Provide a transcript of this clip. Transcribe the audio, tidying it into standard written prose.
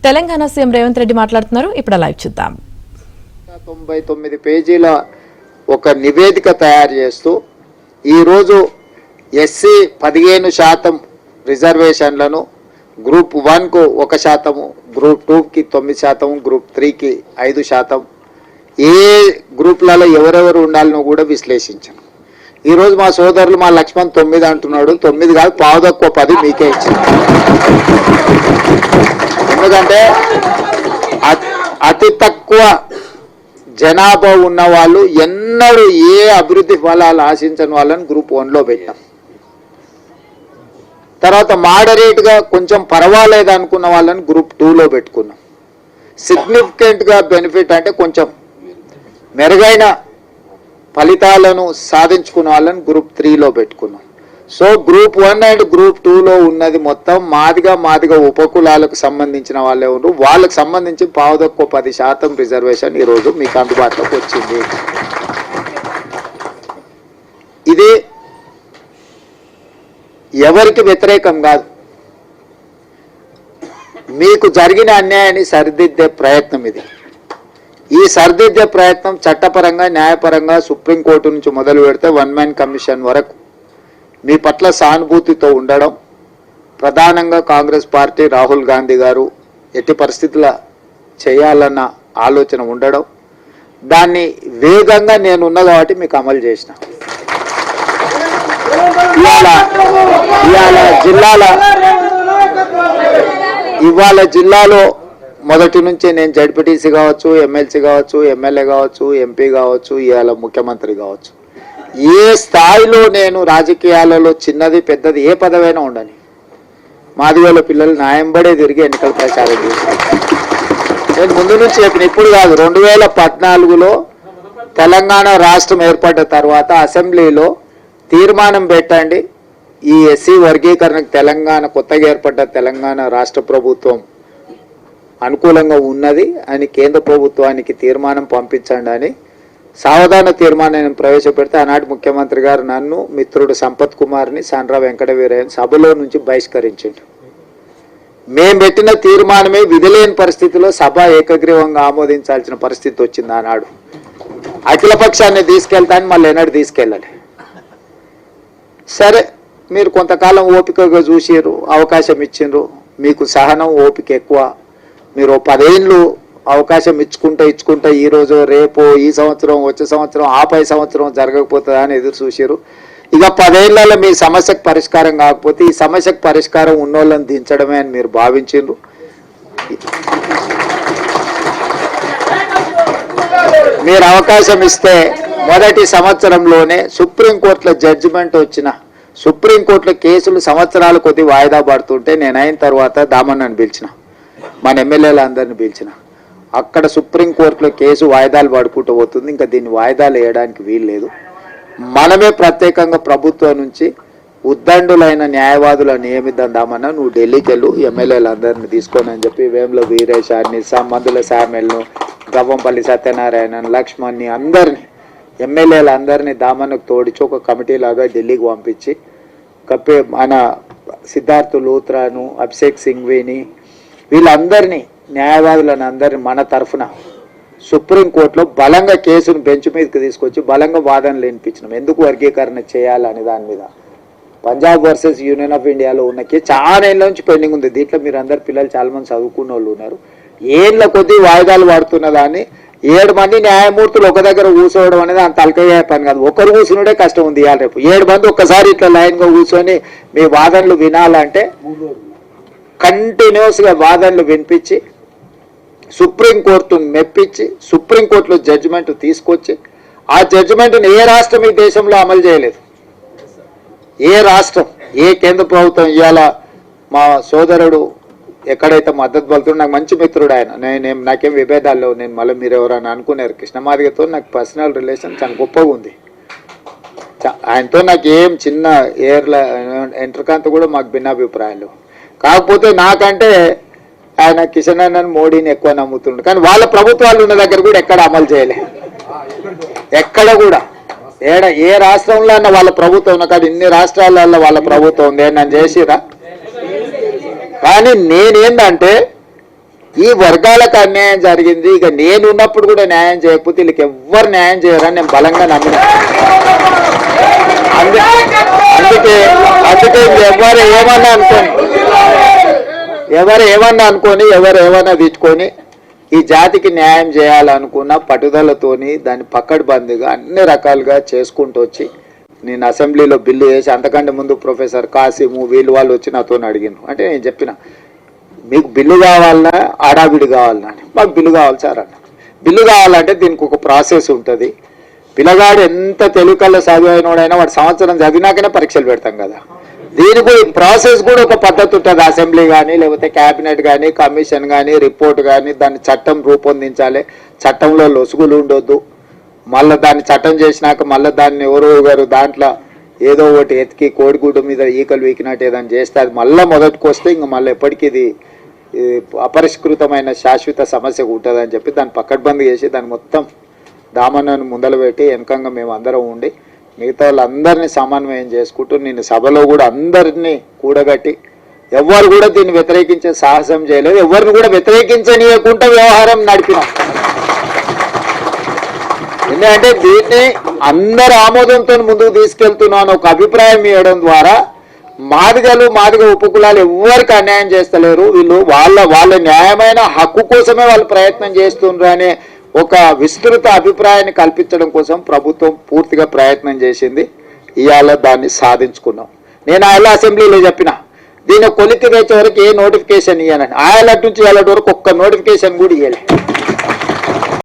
Telangana CM Revanth Reddy మాట్లాడుతున్నారు. ఇప్పుడు live చూద్దాం. 99 పేజీల ఒక నివేదిక తయారు చేస్తూ ఈరోజు ఎస్సీ 15% రిజర్వేషన్లను గ్రూప్ 1కు 1%, గ్రూప్ 2కి 9%, గ్రూప్ 3కి 5%, ఏ గ్రూప్లలో ఎవరెవరు ఉండాలనో కూడా విశ్లేషించాను. ఈరోజు మా సోదరులు మా లక్ష్మణ్ 9 అంటున్నాడు. 9 కాదు, పావు తక్కువ 10 మీకే ఇచ్చింది. ఎందుకంటే అతి తక్కువ జనాభా ఉన్న వాళ్ళు ఎన్నడూ ఏ అభివృద్ధి ఫలాలు ఆశించని వాళ్ళని గ్రూప్ 1లో పెట్టాం. తర్వాత మోడరేట్గా కొంచెం పర్వాలేదు అనుకున్న వాళ్ళని గ్రూప్ 2లో పెట్టుకున్నాం. సిగ్నిఫికెంట్గా బెనిఫిట్ అంటే కొంచెం మెరుగైన ఫలితాలను సాధించుకున్న వాళ్ళని గ్రూప్ 3లో పెట్టుకున్నాం. సో గ్రూప్ 1 అండ్ గ్రూప్ 2లో ఉన్నది మొత్తం మాదిగా ఉపకులాలకు సంబంధించిన వాళ్ళే ఉన్నారు. వాళ్ళకు సంబంధించి పావు తక్కువ 10% రిజర్వేషన్ ఈరోజు మీకు అందుబాటులోకి వచ్చింది. ఇది ఎవరికి వ్యతిరేకం కాదు, మీకు జరిగిన అన్యాయాన్ని సరిదిద్దే ప్రయత్నం ఇది. ఈ సరిదిద్దే ప్రయత్నం చట్టపరంగా న్యాయపరంగా సుప్రీంకోర్టు నుంచి మొదలు పెడితే 1 మ్యాన్ కమిషన్ వరకు మీ పట్ల సానుభూతితో ఉండడం, ప్రధానంగా కాంగ్రెస్ పార్టీ రాహుల్ గాంధీ గారు ఎట్టి పరిస్థితుల చేయాలన్న ఆలోచన ఉండడం, దాన్ని వేగంగా నేనున్న కాబట్టి మీకు అమలు చేసిన. ఇవాళ జిల్లాలో మొదటి నుంచి నేను జడ్పీటీసీ కావచ్చు, ఎమ్మెల్సీ కావచ్చు, ఎమ్మెల్యే కావచ్చు, ఎంపీ కావచ్చు, ఇవాళ ముఖ్యమంత్రి కావచ్చు, ఏ స్థాయిలో నేను రాజకీయాలలో చిన్నది పెద్దది ఏ పదవైనా ఉండని మాదిగోళ్ళ పిల్లలు న్యాయంబడే తిరిగి ఎన్నికల ప్రచారం చేశాను. నేను ముందు నుంచి చెప్పిన, ఇప్పుడు కాదు, 2014లో తెలంగాణ రాష్ట్రం ఏర్పడ్డ తర్వాత అసెంబ్లీలో తీర్మానం పెట్టండి, ఈ ఎస్సీ వర్గీకరణకు తెలంగాణ కొత్తగా ఏర్పడ్డ తెలంగాణ రాష్ట్ర ప్రభుత్వం అనుకూలంగా ఉన్నది అని కేంద్ర ప్రభుత్వానికి తీర్మానం పంపించండి అని సావధాన తీర్మానాన్ని ప్రవేశపెడితే ఆనాటి ముఖ్యమంత్రి గారు నన్ను, మిత్రుడు సంపత్ కుమార్ని, సాండ్రా వెంకటవీరయ్యని సభలో నుంచి బహిష్కరించిండు. మేము పెట్టిన తీర్మానమే విధిలేని పరిస్థితిలో సభ ఏకగ్రీవంగా ఆమోదించాల్సిన పరిస్థితి వచ్చింది. ఆనాడు అఖిలపక్షాన్ని తీసుకెళ్తాను, మళ్ళీ ఎన్నడూ తీసుకెళ్ళాలి. సరే, మీరు కొంతకాలం ఓపికగా చూసిర్రు, అవకాశం ఇచ్చిండ్రు, మీకు సహనం ఓపిక ఎక్కువ. మీరు 10 ఏళ్ళు అవకాశం ఇచ్చుకుంటా ఈరోజు రేపు ఈ సంవత్సరం వచ్చే సంవత్సరం ఆపై సంవత్సరం జరగకపోతుందా అని ఎదురు చూసారు. ఇక 10 ఏళ్లలో మీ సమస్యకు పరిష్కారం కాకపోతే ఈ సమస్యకు పరిష్కారం ఉన్నోళ్ళని దించడమే అని మీరు భావించిండ్రు. మీరు అవకాశం ఇస్తే మొదటి సంవత్సరంలోనే సుప్రీంకోర్టులో జడ్జిమెంట్ వచ్చిన, సుప్రీంకోర్టులో కేసులు సంవత్సరాల కొద్ది వాయిదా పడుతుంటే నేను అయిన తర్వాత దామన్నని పిలిచిన, మన ఎమ్మెల్యేలందరినీ పిలిచిన. అక్కడ సుప్రీంకోర్టులో కేసు వాయిదాలు పడుకుంటూ పోతుంది, ఇంకా దీన్ని వాయిదాలు వేయడానికి వీలు లేదు. మనమే ప్రత్యేకంగా ప్రభుత్వం నుంచి ఉద్దండులైన న్యాయవాదులను నియమిద్దామన్నా, నువ్వు ఢిల్లీకి వెళ్ళు, ఎమ్మెల్యేలందరినీ తీసుకొని అని చెప్పి వేముల వీరేశాన్ని, మందుల శామెల్ను, గవ్వంపల్లి సత్యనారాయణ, లక్ష్మణ్ని, అందరినీ ఎమ్మెల్యేలందరినీ దామన్నకు తోడిచి ఒక కమిటీ లాగా ఢిల్లీకి పంపించి మన సిద్ధార్థ్ లూత్రాను, అభిషేక్ సింఘ్వీని, వీళ్ళందరినీ న్యాయవాదులను అందరినీ మన తరఫున సుప్రీంకోర్టులో బలంగా కేసును బెంచ్ మీదకి తీసుకొచ్చి బలంగా వాదనలు వినిపించినాం. ఎందుకు వర్గీకరణ చేయాలని దాని మీద. పంజాబ్ వర్సెస్ యూనియన్ ఆఫ్ ఇండియాలో ఉన్న కేసు చాలా ఏళ్ళ నుంచి పెండింగ్ ఉంది. దీంట్లో మీరు అందరు పిల్లలు చాలా మంది చదువుకున్న వాళ్ళు ఉన్నారు. ఏళ్ళ కొద్దీ వాయిదాలు పడుతున్న దాన్ని 7 మంది న్యాయమూర్తులు ఒక దగ్గర కూర్చోవడం అనేది అంత తలకయ్యే పని కాదు. ఒకరు కూర్చునుడే కష్టం ఉంది. ఇవాళ రేపు 7 మంది ఒక్కసారి ఇట్లా లైన్గా కూర్చొని మీ వాదనలు వినాలంటే కంటిన్యూస్గా వాదనలు వినిపించి సుప్రీంకోర్టును మెప్పించి సుప్రీంకోర్టులో జడ్జిమెంట్ తీసుకొచ్చి ఆ జడ్జిమెంట్ని ఏ రాష్ట్రం ఈ దేశంలో అమలు చేయలేదు. ఏ రాష్ట్రం, ఏ కేంద్ర ప్రభుత్వం. ఇవాళ మా సోదరుడు ఎక్కడైతే మద్దతు పలుతున్నా, నాకు మంచి మిత్రుడు ఆయన, నాకేం విభేదాలు లేవు. నేను మళ్ళీ మీరు ఎవరైనా అనుకున్నారు, కృష్ణమాదిగతో నాకు పర్సనల్ రిలేషన్ చాలా గొప్పగా ఉంది. ఆయనతో నాకు ఏం చిన్న ఎంట్రకాంత కూడా మాకు భిన్నాభిప్రాయాలు. కాకపోతే నాకంటే ఆయన కిషన్ అన్నని, మోడీని ఎక్కువ నమ్ముతుండు. కానీ వాళ్ళ ప్రభుత్వాలు ఉన్న దగ్గర కూడా ఎక్కడ అమలు చేయలే, ఎక్కడ కూడా. ఏ రాష్ట్రంలో అన్న వాళ్ళ ప్రభుత్వం ఉన్నా, కానీ ఇన్ని రాష్ట్రాలలో వాళ్ళ ప్రభుత్వం ఉంది, నన్ను చేసిరా. కానీ నేనేందంటే ఈ వర్గాలకు అన్యాయం జరిగింది, ఇక నేను ఉన్నప్పుడు కూడా న్యాయం చేయకపోతే వీళ్ళకి ఎవ్వరు న్యాయం చేయరని నేను బలంగా నమ్మిన. అందుకే ఎవరు ఏమన్నా అనుకొని ఎవరు ఏమన్నా తెచ్చుకొని ఈ జాతికి న్యాయం చేయాలనుకున్న పట్టుదలతోని దాన్ని పక్కడబందిగా అన్ని రకాలుగా చేసుకుంటూ వచ్చి నేను అసెంబ్లీలో బిల్లు వేసి, అంతకంటే ముందు ప్రొఫెసర్ కాసిము వీళ్ళు వాళ్ళు వచ్చి నాతో అడిగినారు. అంటే నేను చెప్పిన, మీకు బిల్లు కావాలన్నా ఆడావిడి కావాలన్నా అని. మాకు బిల్లు కావాలి సార్ అన్న. బిల్లు కావాలంటే దీనికి ఒక ప్రాసెస్ ఉంటుంది. పిల్లగాడు ఎంత తెలుగుకల్లో చదివినోడైనా వాడు సంవత్సరం చదివినాకనే పరీక్షలు పెడతాం కదా. దీనికి ప్రాసెస్ కూడా ఒక పద్ధతి ఉంటుంది. అసెంబ్లీ కానీ లేకపోతే క్యాబినెట్ కానీ కమిషన్ కానీ రిపోర్ట్ కానీ దాన్ని చట్టం రూపొందించాలి. చట్టంలో లొసుగులు ఉండొద్దు. మళ్ళీ దాన్ని చట్టం చేసినాక మళ్ళీ దాన్ని ఎవరు గారు దాంట్లో ఏదో ఒకటి ఎతికి కోడిగుడ్డు మీద ఈకలు వీకినట్టు ఏదైనా చేస్తే అది మళ్ళీ మొదటికి వస్తే ఇంక మళ్ళీ ఎప్పటికీ ఇది అపరిష్కృతమైన శాశ్వత సమస్య ఉంటుందని చెప్పి దాన్ని పక్కడ్బందీ చేసి దాన్ని మొత్తం దామన్నను ముందలు పెట్టి వెనకంగా మేము అందరం ఉండి మిగతా వాళ్ళందరినీ సమన్వయం చేసుకుంటూ నేను సభలో కూడా అందరినీ కూడగట్టి ఎవరు కూడా దీన్ని వ్యతిరేకించే సాహసం చేయలేదు. ఎవరిని కూడా వ్యతిరేకించనీయకుండా వ్యవహారం నడిపినాం. ఎందుకంటే దీన్ని అందరు ఆమోదంతో ముందుకు తీసుకెళ్తున్నాను ఒక అభిప్రాయం ఇవ్వడం ద్వారా మాదిగ ఉపకులాలు ఎవరికి అన్యాయం చేస్తలేరు. వీళ్ళు వాళ్ళ న్యాయమైన హక్కు కోసమే వాళ్ళు ప్రయత్నం చేస్తున్నారు అనే ఒక విస్తృత అభిప్రాయాన్ని కల్పించడం కోసం ప్రభుత్వం పూర్తిగా ప్రయత్నం చేసింది. ఇవాళ దాన్ని సాధించుకున్నాం. నేను ఆయన అసెంబ్లీలో చెప్పిన, దీన్ని కొలిక్కి తెచ్చే వరకు ఏ నోటిఫికేషన్ ఇవ్వనని. ఆయన నుంచి ఇవాళ వరకు ఒక్క నోటిఫికేషన్ కూడా ఇవ్వలే.